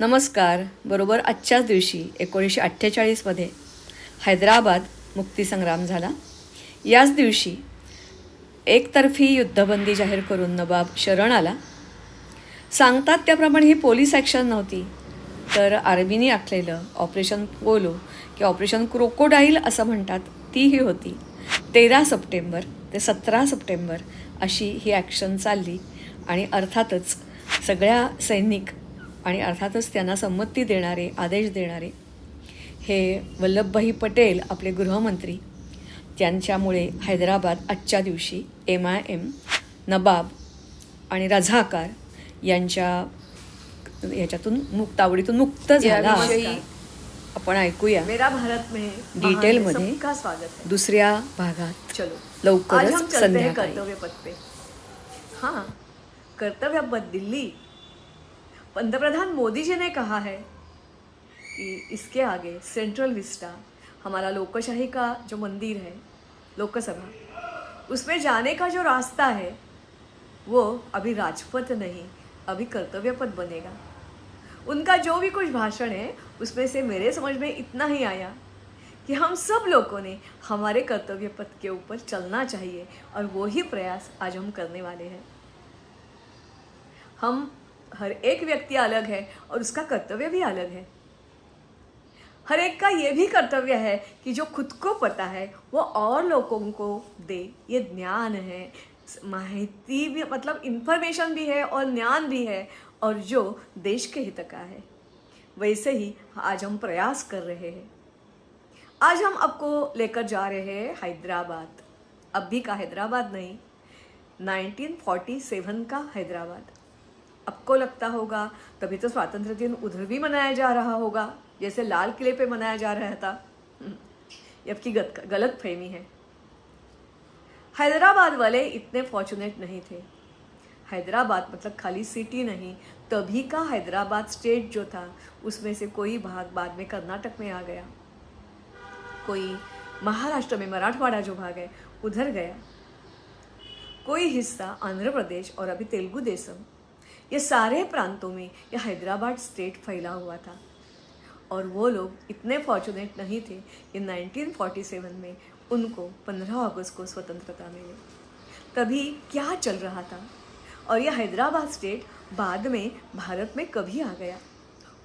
नमस्कार. बरोबर आजच्याच दिवशी 1948मध्ये हैदराबाद मुक्तीसंग्राम झाला. याच दिवशी एकतर्फी युद्धबंदी जाहीर करून नवाब शरण आला. सांगतात त्याप्रमाणे ही पोलीस ॲक्शन नव्हती, तर आर्मीने आखलेलं ऑपरेशन पोलो किंवा ऑपरेशन क्रोकोडाईल असं म्हणतात, ती ही होती. 13 सप्टेंबर ते 17 सप्टेंबर अशी ही ॲक्शन चालली. आणि अर्थातच सगळ्या सैनिक आणि अर्थातच त्यांना संमती देणारे, आदेश देणारे हे वल्लभभाई पटेल, आपले गृहमंत्री, त्यांच्यामुळे हैदराबाद आजच्या दिवशी MIM, नवाब आणि रझाकार यांच्या याच्यातून तावडीतून मुक्त झाला. आपण ऐकूया मेरा भारत में डिटेलमध्ये सबका स्वागत है. दुसऱ्या भागात. चलो लवकरच आज हम चलते हैं संध्याकाळी. कर्तव्य पथ पे. हाँ, कर्तव्य पथ दिल्ली. पंतप्रधान मोदी जी ने कहा है कि इसके आगे सेंट्रल विस्टा, हमारा लोकशाही का जो मंदिर है, लोकसभा, उसमें जाने का जो रास्ता है वो अभी राजपथ नहीं, अभी कर्तव्य पथ बनेगा. उनका जो भी कुछ भाषण है उसमें से मेरे समझ में इतना ही आया कि हम सब लोगों ने हमारे कर्तव्य पथ के ऊपर चलना चाहिए, और वो ही प्रयास आज हम करने वाले हैं. हम हर एक व्यक्ति अलग है और उसका कर्तव्य भी अलग है. हर एक का ये भी कर्तव्य है कि जो खुद को पता है वो और लोगों को दे. ये ज्ञान है, माहिती भी, मतलब इन्फॉर्मेशन भी है और ज्ञान भी है, और जो देश के हित का है. वैसे ही आज हम प्रयास कर रहे हैं. आज हम आपको लेकर जा रहे हैं हैदराबाद. अभी का हैदराबाद नहीं, 1947 का हैदराबाद. आपको लगता होगा तभी तो स्वातंत्र्य दिन उधर भी मनाया जा रहा होगा, जैसे लाल किले पे मनाया जा रहा था. ये आपकी गलत फहमी है. हैदराबाद वाले इतने फॉर्चुनेट नहीं थे. हैदराबाद मतलब खाली सिटी नहीं, तभी का हैदराबाद स्टेट जो था उसमें से कोई भाग बाद में कर्नाटक में आ गया, कोई महाराष्ट्र में मराठवाड़ा जो भाग है उधर गया, कोई हिस्सा आंध्र प्रदेश और अभी तेलुगु देशम, ये सारे प्रांतों में ये हैदराबाद स्टेट फैला हुआ था. और वो लोग इतने फॉर्चुनेट नहीं थे कि 1947 में उनको 15 अगस्त को स्वतंत्रता मिली. तभी क्या चल रहा था, और यह हैदराबाद स्टेट बाद में भारत में कभी आ गया,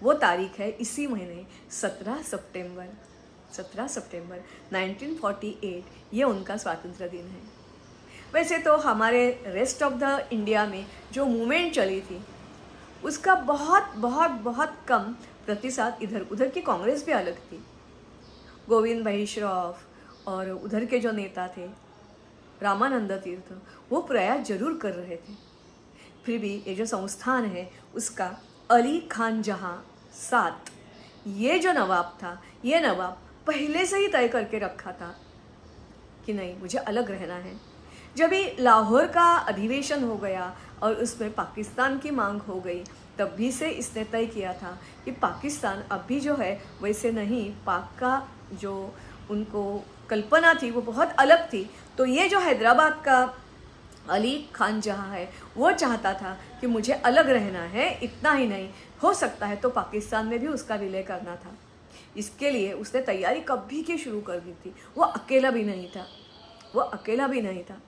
वो तारीख है इसी महीने 17 सितंबर 1948. ये उनका स्वातंत्र्य दिन है. वैसे तो हमारे रेस्ट ऑफ द इंडिया में जो मूवमेंट चली थी उसका बहुत बहुत बहुत कम प्रतिशत इधर उधर की कांग्रेस भी अलग थी. गोविंद भाई श्रॉफ और उधर के जो नेता थे रामानंद तीर्थ, वो प्रयास जरूर कर रहे थे. फिर भी ये जो संस्थान है उसका अली खान जहाँ 7, ये जो नवाब था, ये नवाब पहले से ही तय करके रखा था कि नहीं, मुझे अलग रहना है. जब भी लाहौर का अधिवेशन हो गया और उसमें पाकिस्तान की मांग हो गई, तब भी से इसने तय किया था कि पाकिस्तान अब भी जो है वैसे नहीं, पाक का जो उनको कल्पना थी वो बहुत अलग थी. तो ये जो हैदराबाद का अली खान जहाँ है वो चाहता था कि मुझे अलग रहना है. इतना ही नहीं, हो सकता है तो पाकिस्तान में भी उसका विलय करना था. इसके लिए उसने तैयारी कभी की शुरू कर दी थी. वो अकेला भी नहीं था.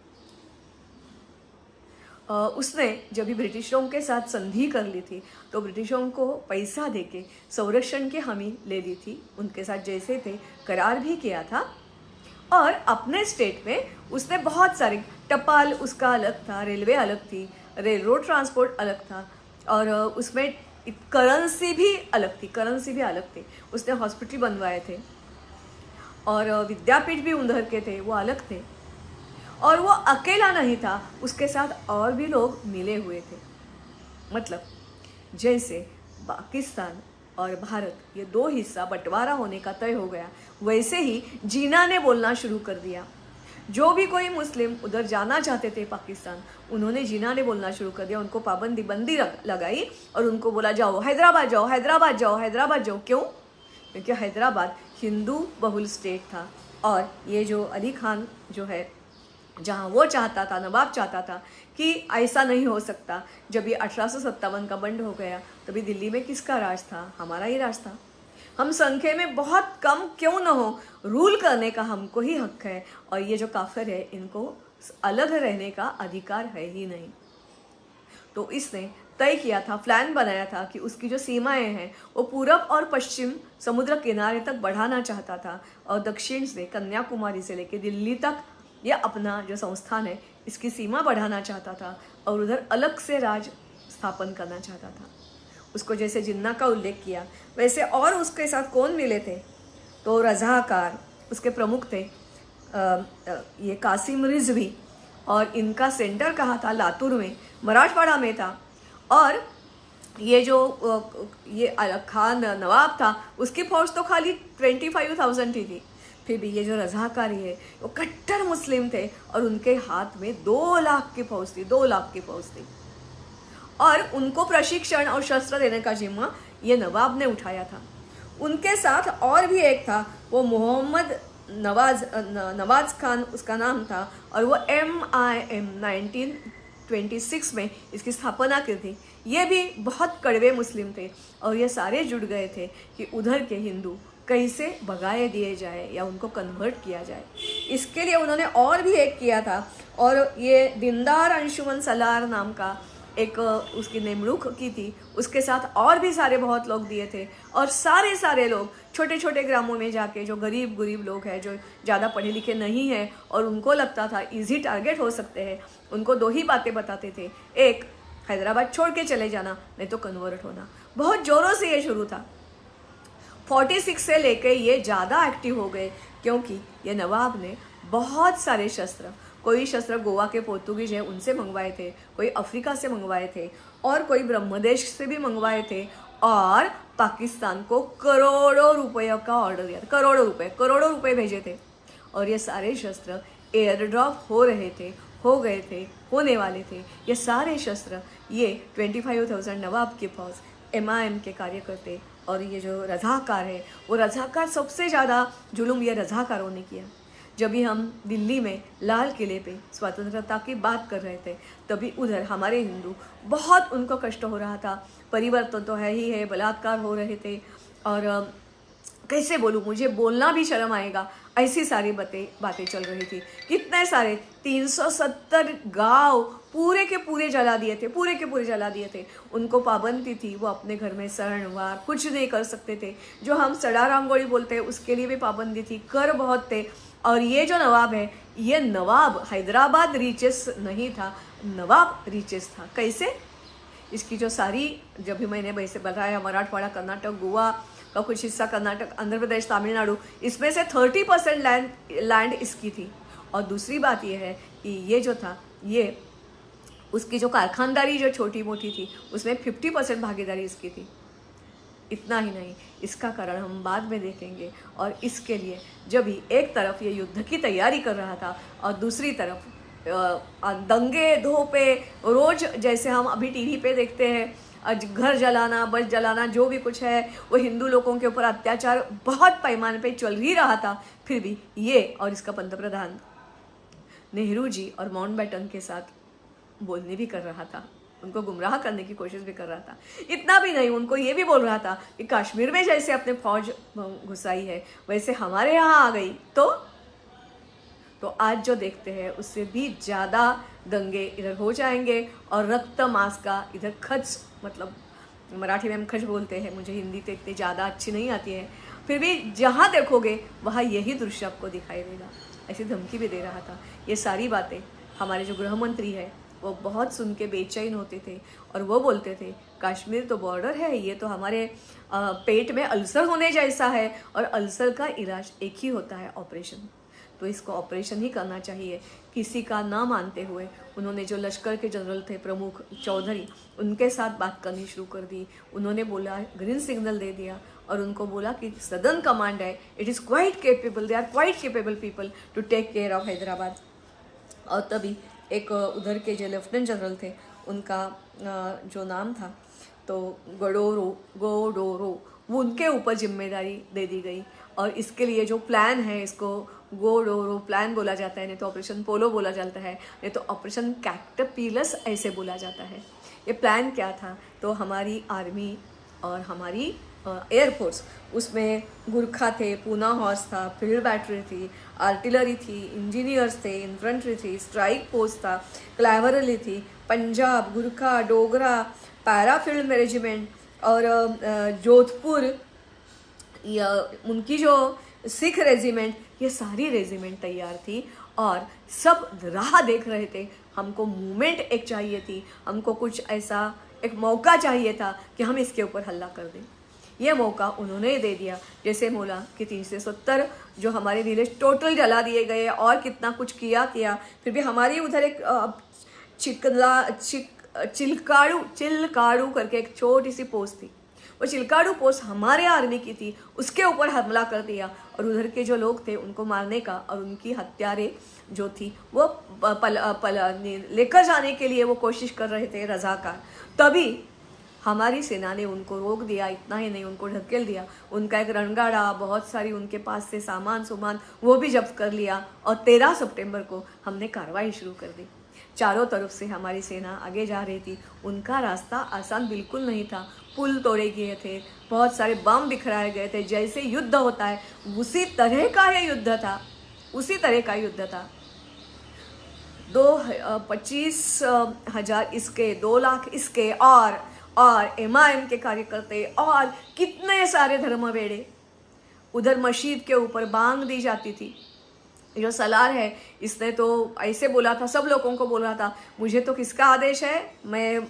उसने जब भी ब्रिटिशों के साथ संधि कर ली थी तो ब्रिटिशों को पैसा देके संरक्षण की हामी ले ली थी. उनके साथ जैसे थे करार भी किया था. और अपने स्टेट में उसने बहुत सारे, टपाल उसका अलग था, रेलवे अलग थी, रेलरोड ट्रांसपोर्ट अलग था, और उसमें करेंसी भी अलग थी. उसने हॉस्पिटल बनवाए थे और विद्यापीठ भी उधर के थे, वो अलग थे. और वो अकेला नहीं था, उसके साथ और भी लोग मिले हुए थे. मतलब जैसे पाकिस्तान और भारत, ये 2 हिस्सा बंटवारा होने का तय हो गया, वैसे ही जीना ने बोलना शुरू कर दिया. जो भी कोई मुस्लिम उधर जाना चाहते थे पाकिस्तान, उन्होंने जीना ने बोलना शुरू कर दिया. उनको बंदी लगाई और उनको बोला जाओ हैदराबाद जाओ. क्यों? क्योंकि हैदराबाद हिंदू बहुल स्टेट था. और ये जो अली खान जो है जहाँ वो चाहता था, नवाब चाहता था कि ऐसा नहीं हो सकता। जब ये 1857 का बंड हो गया तभी दिल्ली में किसका राज था? हमारा ही राज था। हम संख्या में बहुत कम क्यों न हो, रूल करने का हमको ही हक है, और ये जो काफिर है इनको अलग रहने का अधिकार है ही नहीं। तो इसने तय किया था, प्लान बनाया था कि उसकी जो सीमाएं हैं वो पूरब और पश्चिम समुद्र किनारे तक बढ़ाना चाहता था, और दक्षिण से कन्याकुमारी से लेकर दिल्ली तक ये अपना जो संस्थान है इसकी सीमा बढ़ाना चाहता था, और उधर अलग से राज स्थापन करना चाहता था। उसको जैसे जिन्ना का उल्लेख किया वैसे और उसके साथ कौन मिले थे? तो रज़ाकार उसके प्रमुख थे, ये कासिम रिजवी, और इनका सेंटर कहाँ था? लातूर में, मराठवाड़ा में था। और ये जो ये खान नवाब था उसकी फौज तो खाली 25,000 ही थी। फिर भी ये जो रज़ाकारी है वो कट्टर मुस्लिम थे, और उनके हाथ में 2 लाख की फौज थी, 2 लाख की फौज थी। और उनको प्रशिक्षण और शस्त्र देने का जिम्मा ये नवाब ने उठाया था। उनके साथ और भी एक था, वो मोहम्मद नवाज खान उसका नाम था, और वो MIM 1926 में इसकी स्थापना की थी। ये भी बहुत कड़वे मुस्लिम थे, और ये सारे जुट गए थे कि उधर के हिंदू कैसे भगाए दिए जाए या उनको कन्वर्ट किया जाए। इसके लिए उन्होंने और भी एक किया था, और ये दीनदार अंशुमन सलार नाम का एक उसकी नेमणूक की थी। उसके साथ और भी सारे बहुत लोग दिए थे, और सारे लोग छोटे छोटे ग्रामों में जाके, जो गरीब लोग हैं, जो ज़्यादा पढ़े लिखे नहीं हैं और उनको लगता था इजी टारगेट हो सकते हैं, उनको 2 ही बातें बताते थे। एक, हैदराबाद छोड़ के चले जाना, नहीं तो कन्वर्ट होना। बहुत ज़ोरों से ये शुरू था। 46 से लेके ये ज़्यादा एक्टिव हो गए, क्योंकि ये नवाब ने बहुत सारे शस्त्र, कोई शस्त्र गोवा के पोर्तुगीज हैं उनसे मंगवाए थे, कोई अफ्रीका से मंगवाए थे, और कोई ब्रह्मदेश से भी मंगवाए थे, और पाकिस्तान को करोड़ों रुपयों का ऑर्डर दिया था। करोड़ों रुपए भेजे थे, और ये सारे शस्त्र एयर ड्रॉप हो रहे थे, हो गए थे, होने वाले थे। ये सारे शस्त्र ये 25,000 नवाब की फौज, MIM के कार्यकर्ते, और ये जो रज़ाकार है वो रज़ाकार, सबसे ज़्यादा जुल्म ये रज़ाकारों ने किया। जब भी हम दिल्ली में लाल किले पे स्वतंत्रता की बात कर रहे थे, तभी उधर हमारे हिंदू बहुत उनको कष्ट हो रहा था। परिवर्तन तो है ही है, बलात्कार हो रहे थे, और कैसे बोलूँ, मुझे बोलना भी शर्म आएगा, ऐसी सारी बातें चल रही थी। कितने सारे 370 गांव पूरे के पूरे जला दिए थे। उनको पाबंदी थी, वो अपने घर में शरणवार कुछ नहीं कर सकते थे। जो हम सड़ा रंगोली बोलते हैं उसके लिए भी पाबंदी थी, कर बहुत थे। और ये जो नवाब है, ये नवाब हैदराबाद रीचेस नहीं था, नवाब रीचेस था। कैसे? इसकी जो सारी, जब भी मैंने वैसे बताया, मराठवाड़ा, कर्नाटक, गोवा का कुछ हिस्सा, कर्नाटक, आंध्र प्रदेश, तमिलनाडु, इसमें से 30% लैंड इसकी थी। और दूसरी बात यह है कि ये जो था, ये उसकी जो कारखानदारी जो छोटी मोटी थी उसमें 50% भागीदारी इसकी थी। इतना ही नहीं, इसका कारण हम बाद में देखेंगे। और इसके लिए जब भी एक तरफ ये युद्ध की तैयारी कर रहा था और दूसरी तरफ दंगे धोपे रोज, जैसे हम अभी टीवी पे देखते हैं, घर जलाना, बस जलाना, जो भी कुछ है वो हिंदू लोगों के ऊपर अत्याचार बहुत पैमाने पे चल ही रहा था। फिर भी ये और इसका पंतप्रधान नेहरू जी और माउंटबेटन के साथ बोलने भी कर रहा था, उनको गुमराह करने की कोशिश भी कर रहा था। इतना भी नहीं, उनको ये भी बोल रहा था कि कश्मीर में जैसे अपने फौज घुसाई है वैसे हमारे यहाँ आ गई तो आज जो देखते हैं उससे भी ज़्यादा दंगे इधर हो जाएंगे, और रक्त मांस का इधर खच, मतलब मराठी में हम खच बोलते हैं, मुझे हिंदी तो इतनी ज़्यादा अच्छी नहीं आती है, फिर भी जहाँ देखोगे वहाँ यही दृश्य आपको दिखाई देगा। ऐसी धमकी भी दे रहा था। ये सारी बातें हमारे जो गृह मंत्री है वो बहुत सुन के बेचैन होते थे, और वो बोलते थे कश्मीर तो बॉर्डर है, ये तो हमारे पेट में अल्सर होने जैसा है, और अल्सर का इलाज एक ही होता है, ऑपरेशन। तो इसको ऑपरेशन ही करना चाहिए। किसी का ना मानते हुए उन्होंने जो लश्कर के जनरल थे प्रमुख चौधरी, उनके साथ बात करनी शुरू कर दी। उन्होंने बोला, ग्रीन सिग्नल दे दिया, और उनको बोला कि सदर्न कमांड है, it is quite capable, they are quite capable people to take care of Hyderabad. और तभी एक उधर के जो लेफ्टिनेंट जनरल थे, उनका जो नाम था तो गोडोरो, वो उनके ऊपर जिम्मेदारी दे दी गई। और इसके लिए जो प्लान है, इसको गो डोरो प्लान बोला जाता है, नहीं तो ऑपरेशन पोलो बोला जाता है, नहीं तो ऑपरेशन कैटरपिलस ऐसे बोला जाता है। ये प्लान क्या था, तो हमारी आर्मी और हमारी एयरफोर्स, उसमें गुरखा थे, पूना हॉर्स था, फील्ड बैटरी थी, आर्टिलरी थी, इंजीनियर्स थे, इन्फेंट्री थी, स्ट्राइक पोस्ट था, क्लाइवरली थी, पंजाब, गुरखा, डोगरा, पैराफील्ड रेजिमेंट और जोधपुर, उनकी जो सिख रेजिमेंट, ये सारी रेजिमेंट तैयार थी और सब राह देख रहे थे। हमको मूवमेंट एक चाहिए थी, हमको कुछ ऐसा एक मौका चाहिए था कि हम इसके ऊपर हल्ला कर दें। ये मौका उन्होंने दे दिया। जैसे बोला कि 370 जो हमारे विलेज टोटल जला दिए गए और कितना कुछ किया, फिर भी हमारी उधर एक चिलकाड़ू करके एक छोटी सी पोस्ट थी। वो चिलकाड़ू पोस्ट हमारे आर्मी की थी, उसके ऊपर हमला कर दिया और उधर के जो लोग थे उनको मारने का और उनकी हत्यारे जो थी वो लेकर जाने के लिए वो कोशिश कर रहे थे रजाकार। तभी हमारी सेना ने उनको रोक दिया। इतना ही नहीं, उनको ढकेल दिया। उनका एक रणगाड़ा, बहुत सारी उनके पास से सामान वो भी जब्त कर लिया और 13 सितंबर को हमने कार्रवाई शुरू कर दी। चारों तरफ से हमारी सेना आगे जा रही थी। उनका रास्ता आसान बिल्कुल नहीं था। पुल तोड़े गए थे, बहुत सारे बम बिखराए गए थे। जैसे युद्ध होता है उसी तरह का ये युद्ध था, उसी तरह का युद्ध था। 25,000 इसके, 2 लाख इसके और MIM के कार्यकर्ते और कितने सारे धर्म बेड़े। उधर मस्जिद के ऊपर बांग दी जाती थी। जो सलार है इसने तो ऐसे बोला था, सब लोगों को बोला था, मुझे तो किसका आदेश है, मैं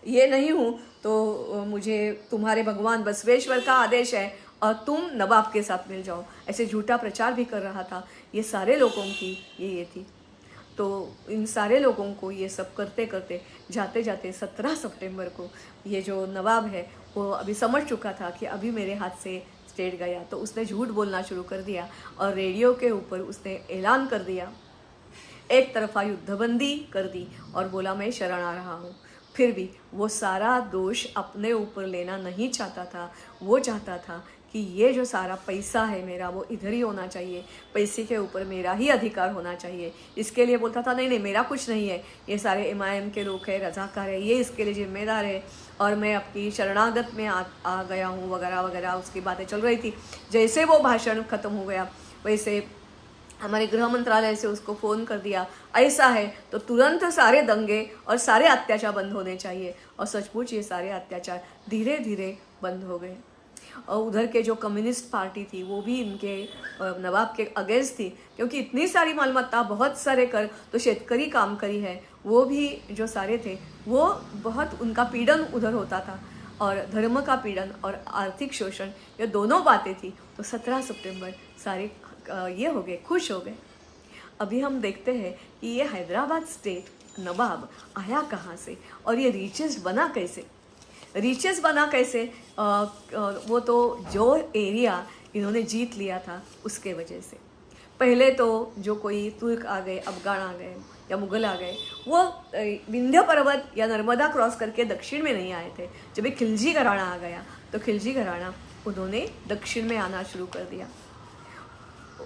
ये नहीं हूँ, तो मुझे तुम्हारे भगवान बसवेश्वर का आदेश है और तुम नवाब के साथ मिल जाओ। ऐसे झूठा प्रचार भी कर रहा था। ये सारे लोगों की ये थी। तो इन सारे लोगों को ये सब करते करते जाते जाते 17 सितंबर को ये जो नवाब है वो अभी समझ चुका था कि अभी मेरे हाथ से स्टेट गया, तो उसने झूठ बोलना शुरू कर दिया और रेडियो के ऊपर उसने ऐलान कर दिया, एक तरफा युद्धबंदी कर दी और बोला मैं शरण आ रहा हूँ। फिर भी वो सारा दोष अपने ऊपर लेना नहीं चाहता था। वो चाहता था कि ये जो सारा पैसा है मेरा वो इधर ही होना चाहिए, पैसे के ऊपर मेरा ही अधिकार होना चाहिए। इसके लिए बोलता था नहीं नहीं मेरा कुछ नहीं है, ये सारे MIM के लोग हैं, रजाकार है, ये इसके लिए जिम्मेदार है और मैं आपकी शरणागत में आ गया हूँ वगैरह वगैरह। उसकी बातें चल रही थी। जैसे वो भाषण खत्म हो गया वैसे हमारे गृह मंत्रालय से उसको फ़ोन कर दिया, ऐसा है तो तुरंत सारे दंगे और सारे अत्याचार बंद होने चाहिए। और सचमुच ये सारे अत्याचार धीरे धीरे बंद हो गए। और उधर के जो कम्युनिस्ट पार्टी थी वो भी इनके नवाब के अगेंस्ट थी, क्योंकि इतनी सारी मालमत्ता, बहुत सारे कर, तो शेतकरी काम करी है, वो भी जो सारे थे वो बहुत उनका पीड़न उधर होता था और धर्म का पीड़न और आर्थिक शोषण, ये दोनों बातें थी। तो 17 सितंबर सारे ये हो गए, खुश हो गए। अभी हम देखते हैं कि ये हैदराबाद स्टेट नवाब आया कहाँ से और ये रिचेस्ट बना कैसे। वो तो जो एरिया इन्होंने जीत लिया था उसके वजह से। पहले तो जो कोई तुर्क आ गए, अफगान आ गए या मुग़ल आ गए, वो विंध्य पर्वत या नर्मदा क्रॉस करके दक्षिण में नहीं आए थे। जब एक खिलजी घराना आ गया तो खिलजी घराना उन्होंने दक्षिण में आना शुरू कर दिया।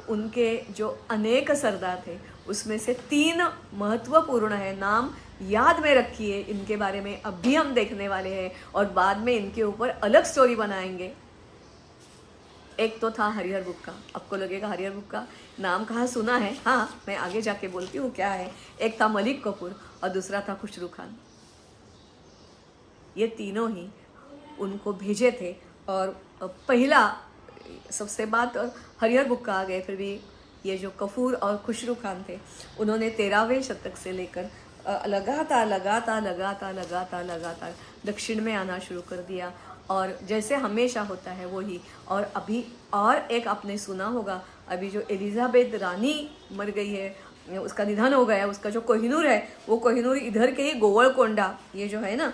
उनके जो अनेक सरदार थे उसमें से 3 महत्वपूर्ण है, नाम याद में रखिए, इनके बारे में अभी हम देखने वाले हैं और बाद में इनके ऊपर अलग स्टोरी बनाएंगे। एक तो था हरिहर बुक्का। आपको लगेगा हरिहर बुक्का नाम कहाँ सुना है, हाँ मैं आगे जाके बोलती हूँ क्या है। एक था मलिक कफूर और दूसरा था खुसरू खान। ये तीनों ही उनको भेजे थे और पहला सबसे बात हरिहर बुक्का आ गए, फिर भी ये जो कफूर और खुसरू खान थे उन्होंने 13वें शतक से लेकर लगातार दक्षिण में आना शुरू कर दिया। और जैसे हमेशा होता है वही। और अभी और एक आपने सुना होगा, अभी जो एलिजाबेथ रानी मर गई है, उसका निधन हो गया, उसका जो कोहिनूर है वो कोहिनूर इधर के ही गोवलकोंडा, ये जो है ना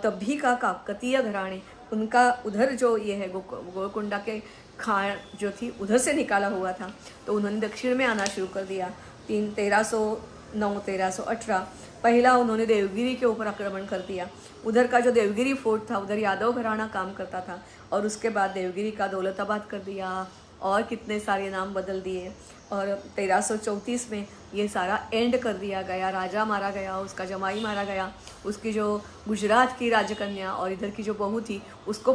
तभी का काकतीय घराने, उनका उधर जो ये है गोवलकोंडा के खान जो थी उधर से निकाला हुआ था। तो उन्होंने दक्षिण में आना शुरू कर दिया। 1309, 1318 पहला उन्होंने देवगिरी के ऊपर आक्रमण कर दिया। उधर का जो देवगिरी फोर्ट था उधर यादव घराना काम करता था, और उसके बाद देवगिरी का दौलताबाद कर दिया और कितने सारे नाम बदल दिए। और 1334 में ये सारा एंड कर दिया गया। राजा मारा गया, उसका जमाई मारा गया, उसकी जो गुजरात की राजकन्या और इधर की जो बहू थी उसको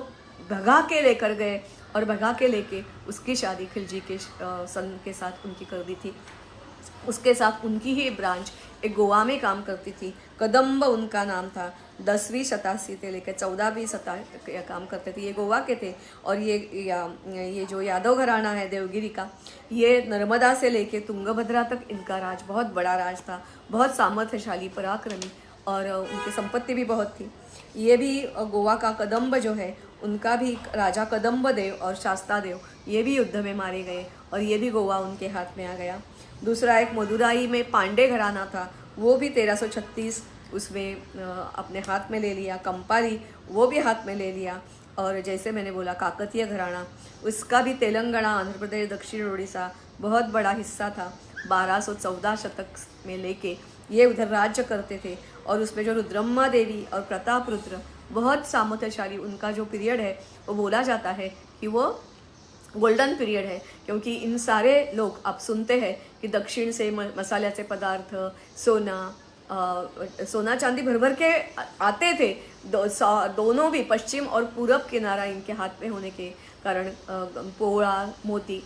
भगा के लेकर गए, और भगा के लेके उसकी शादी खिलजी के सन के साथ उनकी कर दी थी। उसके साथ उनकी ही ब्रांच एक गोवा में काम करती थी, कदम्ब उनका नाम था। 10वीं शताब्दी से लेकर 14वीं शताब्दी तक काम करते थे। ये गोवा के थे। और ये जो यादव घराना है देवगिरी का, ये नर्मदा से लेकर तुंगभद्रा तक इनका राज बहुत बड़ा राज था, बहुत सामर्थ्यशाली, पराक्रमी, और उनकी संपत्ति भी बहुत थी। ये भी गोवा का कदम्ब जो है उनका भी राजा कदम्ब देव और शास्ता देव ये भी युद्ध में मारे गए, और ये भी गोवा उनके हाथ में आ गया। दूसरा एक मदुराई में पांडे घराना था, वो भी 1336 उसमें अपने हाथ में ले लिया। कंपारी वो भी हाथ में ले लिया। और जैसे मैंने बोला काकतीय घराना, उसका भी तेलंगाना, आंध्र प्रदेश, दक्षिण उड़ीसा बहुत बड़ा हिस्सा था। 1214 शतक में लेके ये उधर राज्य करते थे। और उसमें जो रुद्रम्मा देवी और प्रताप रुद्र बहुत सामर्थ्यशाली, उनका जो पीरियड है वो बोला जाता है कि वो गोल्डन पीरियड है, क्योंकि इन सारे लोग आप सुनते हैं कि दक्षिण से मसाल्याचे पदार्थ, सोना चांदी भर भर के आते थे। दोनों भी पश्चिम और पूरब किनारा इनके हाथ में होने के कारण पोळा, मोती,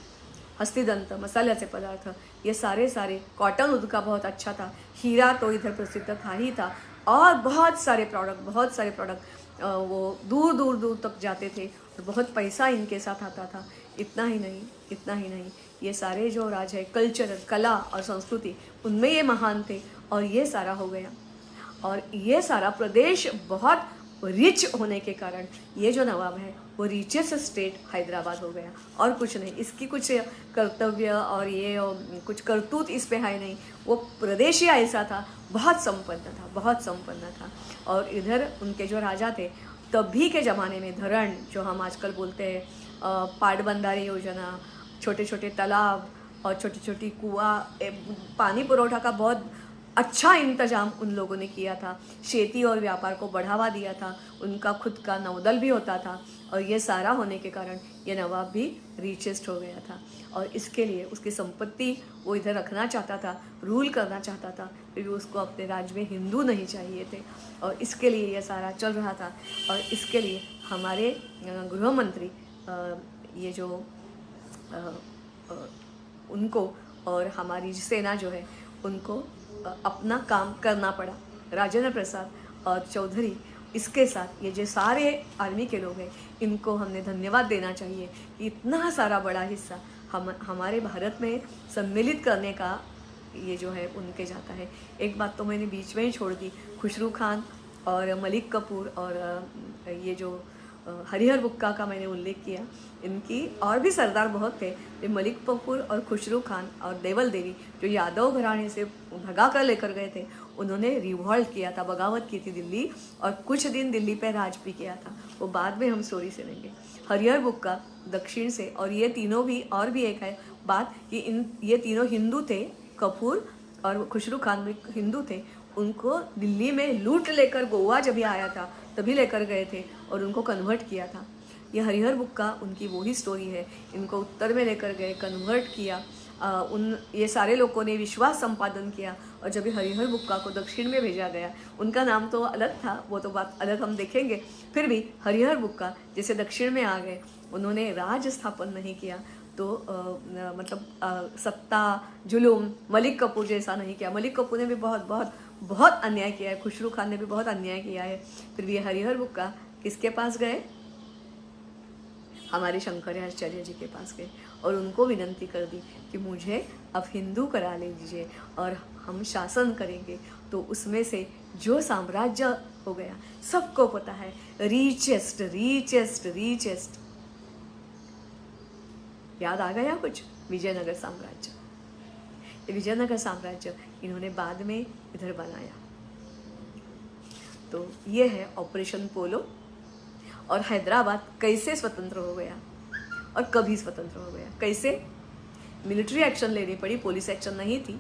हस्तिदंत, मसाल्याचे पदार्थ, ये सारे कॉटन उनका बहुत अच्छा था। हीरा तो इधर प्रसिद्ध था ही था, और बहुत सारे प्रोडक्ट वो दूर दूर तक जाते थे, और बहुत पैसा इनके साथ आता था। इतना ही नहीं, ये सारे जो राज है, कल्चर, कला और संस्कृति, उनमें ये महान थे। और ये सारा हो गया, और ये सारा प्रदेश बहुत रिच होने के कारण ये जो नवाब है वो रिचेस्ट स्टेट हैदराबाद हो गया, और कुछ नहीं। इसकी कुछ कर्तव्य और ये कुछ करतूत इस पे है नहीं। वो प्रदेश ही ऐसा था, बहुत संपन्न था। और इधर उनके जो राजा थे तभी के ज़माने में धरण, जो हम आजकल बोलते हैं, पाटबंधारे योजना, छोटे छोटे तालाब और छोटी छोटी कुआं, पानी पुरवठा का बहुत अच्छा इंतजाम उन लोगों ने किया था। खेती और व्यापार को बढ़ावा दिया था। उनका खुद का नौदल भी होता था, और ये सारा होने के कारण ये नवाब भी रिचेस्ट हो गया था। और इसके लिए उसकी संपत्ति वो इधर रखना चाहता था, रूल करना चाहता था, फिर भी उसको अपने राज्य में हिंदू नहीं चाहिए थे, और इसके लिए ये सारा चल रहा था। और इसके लिए हमारे गृह मंत्री ये जो उनको और हमारी सेना जो है उनको अपना काम करना पड़ा। राजेंद्र प्रसाद और चौधरी, इसके साथ ये जो सारे आर्मी के लोग हैं, इनको हमने धन्यवाद देना चाहिए कि इतना सारा बड़ा हिस्सा हमारे भारत में सम्मिलित करने का ये जो है उनके जाता है। एक बात तो मैंने बीच में ही छोड़ दी, खुसरू खान और मलिक कपूर और ये जो हरिहर बुक्का का मैंने उल्लेख किया, इनकी और भी सरदार बहुत थे। ये मलिक कपूर और खुसरू खान और देवल देवी जो यादव घराने से भगा कर लेकर गए थे, उन्होंने रिवॉल्ट किया था, बगावत की थी दिल्ली, और कुछ दिन दिल्ली पे राज भी किया था। वो बाद में हम स्टोरी सुनेंगे। हरिहर बुक्का दक्षिण से, और ये तीनों भी, और भी एक है बात कि ये तीनों हिंदू थे। कपूर और खुसरू खान भी हिंदू थे। उनको दिल्ली में लूट लेकर गोवा जब भी आया था तभी लेकर गए थे और उनको कन्वर्ट किया था। ये हरिहर बुक्का उनकी वही स्टोरी है। इनको उत्तर में लेकर गए, कन्वर्ट किया, ये सारे लोगों ने विश्वास संपादन किया, और जब ये हरिहर बुक्का को दक्षिण में भेजा गया, उनका नाम तो अलग था, वो तो बात अलग हम देखेंगे। फिर भी हरिहर बुक्का जैसे दक्षिण में आ गए, उन्होंने राज स्थापन नहीं किया, तो सत्ता जुलूम मलिक कपूर जैसा नहीं किया। मलिक कपूर ने भी बहुत अन्याय किया है, खुसरू खान ने भी बहुत अन्याय किया है। फिर भी हरिहर बुक्का किसके पास गए? हमारे शंकराचार्य जी के पास गए, और उनको विनंती कर दी कि मुझे अब हिंदू करा लीजिए और हम शासन करेंगे। तो उसमें से जो साम्राज्य हो गया, सबको पता है, रिचेस्ट रिचेस्ट रिचेस्ट, याद आ गया कुछ? विजयनगर साम्राज्य। ये विजयनगर साम्राज्य इन्होंने बाद में इधर बनाया। तो ये है ऑपरेशन पोलो, और हैदराबाद कैसे स्वतंत्र हो गया और कभी स्वतंत्र हो गया। कैसे? मिलिट्री एक्शन लेनी पड़ी, पुलिस एक्शन नहीं थी।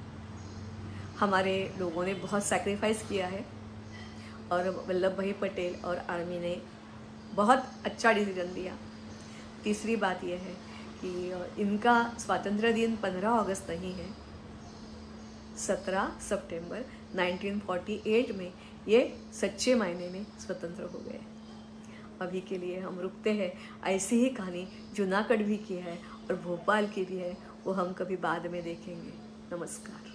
हमारे लोगों ने बहुत सैक्रिफाइस किया है और वल्लभ भाई पटेल और आर्मी ने बहुत अच्छा डिसीजन दिया। तीसरी बात यह है कि इनका स्वातंत्र्य दिन 15 अगस्त नहीं है, 17 सितंबर 1948 में ये सच्चे मायने में स्वतंत्र हो गए। अभी के लिए हम रुकते हैं। ऐसी ही कहानी जूनागढ़ भी की है और भोपाल की भी है, वो हम कभी बाद में देखेंगे। नमस्कार।